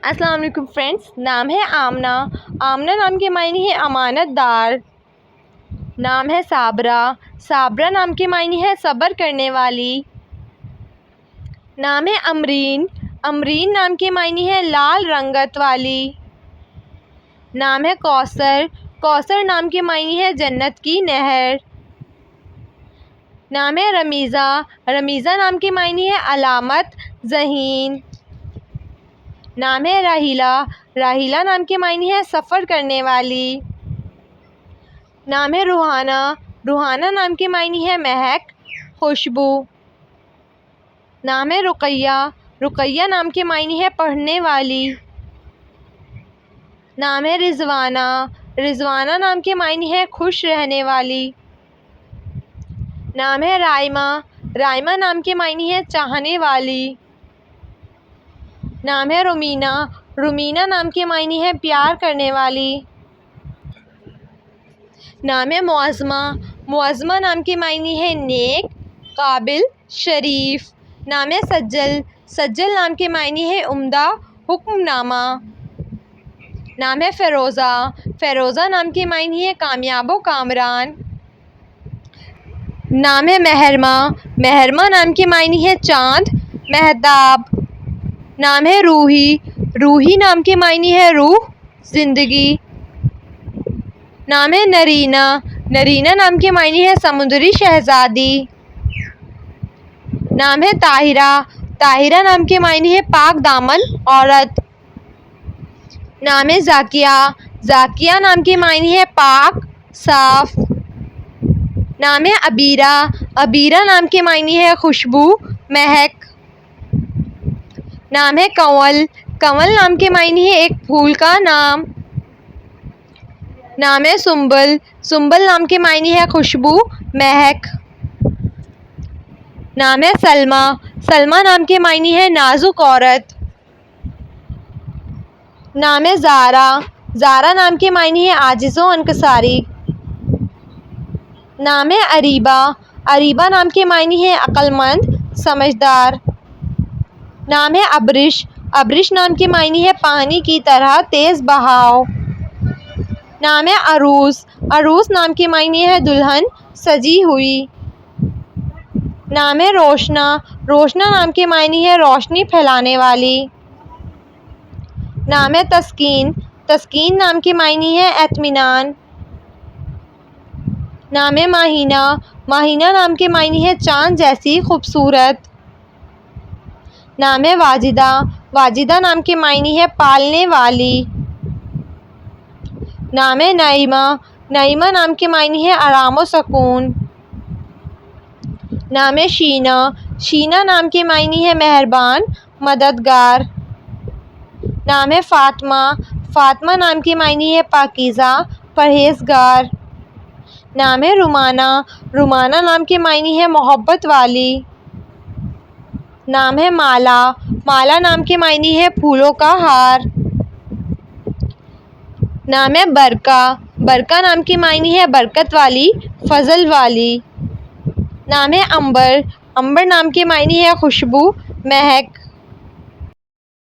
السلام علیکم فرینڈس، نام ہے آمنہ۔ آمنہ نام کے معنی ہے امانت دار۔ نام ہے صابرہ۔ صابرہ نام کے معنی ہے صبر کرنے والی۔ نام ہے امرین۔ امرین نام کے معنی ہے لال رنگت والی۔ نام ہے کوثر۔ کوثر نام کے معنی ہے جنت کی نہر۔ نام ہے رمیزہ۔ رمیزہ نام کے معنی ہے علامت، ذہین۔ نام ہے راحیلہ۔ راحیلہ نام کے معنی ہے سفر کرنے والی۔ نام ہے روحانہ۔ روحانہ نام کے معنی ہے مہک، خوشبو۔ نام ہے رقیہ۔ رقیہ نام کے معنی ہے پڑھنے والی۔ نام ہے رضوانہ۔ رضوانہ نام کے معنی ہے خوش رہنے والی۔ نام ہے رائمہ۔ رائمہ نام کے معنی ہے چاہنے والی۔ نام ہے رومینہ۔ رومینہ نام کے معنی ہے پیار کرنے والی۔ نام ہے معظمہ۔ معظمہ نام کے معنی ہے نیک، قابل، شریف۔ نام ہے سجل۔ سجل نام کے معنی ہے عمدہ، حکم نامہ۔ نام ہے فیروزہ۔ فیروزہ نام کے معنی ہے کامیاب و کامران۔ نام ہے مہرمہ۔ مہرمہ نام کے معنی ہے چاند، مہتاب۔ نام ہے روحی۔ روحی نام کے معنی ہے روح، زندگی۔ نام ہے نرینہ۔ نرینہ نام کے معنی ہے سمندری شہزادی۔ نام ہے طاہرہ۔ طاہرہ نام کے معنی ہے پاک دامن عورت۔ نام ہے ذاکیہ۔ ذاکیہ نام کے معنی ہے پاک، صاف۔ نام ہے عبیرہ۔ عبیرہ نام کے معنی ہے خوشبو، مہک۔ نام ہے کنول۔ کنول نام کے معنی ہے ایک پھول کا نام۔ نام ہے سنبل۔ سنبل نام کے معنی ہے خوشبو، مہک۔ نام ہے سلمیٰ۔ سلمیٰ نام کے معنی ہے نازک عورت۔ نام ہے زارا۔ زارا نام کے معنی ہے عاجز و انکساری۔ نام ہے اریبہ۔ اریبہ نام کے معنی ہے عقل مند، سمجھدار۔ نام ہے ابرش۔ ابرش نام کے معنی ہے پانی کی طرح تیز بہاؤ۔ نام ہے عروس۔ عروس نام کے معنی ہے دلہن، سجی ہوئی۔ نام ہے روشنہ۔ روشنہ نام کے معنی ہے روشنی پھیلانے والی۔ نام ہے تسکین۔ تسکین نام کے معنی ہے اطمینان۔ نام ہے ماہینہ۔ ماہینہ نام کے معنی ہے چاند جیسی خوبصورت۔ نام ہے واجدہ۔ واجدہ نام کے معنی ہے پالنے والی۔ نام ہے نعیمہ۔ نعیمہ نام کے معنی ہے آرام و سکون۔ نام ہے شینہ۔ شینہ نام کے معنی ہے مہربان، مددگار۔ نام ہے فاطمہ۔ فاطمہ نام کے معنی ہے پاکیزہ، پرہیزگار۔ نام ہے رومانہ۔ رومانہ نام کے معنی ہے محبت والی۔ نام ہے مالا۔ مالا نام کے معنی ہے پھولوں کا ہار۔ نام ہے برکہ۔ برکہ نام کے معنی ہے برکت والی، فضل والی۔ نام ہے عنبر۔ عنبر نام کے معنی ہے خوشبو، مہک۔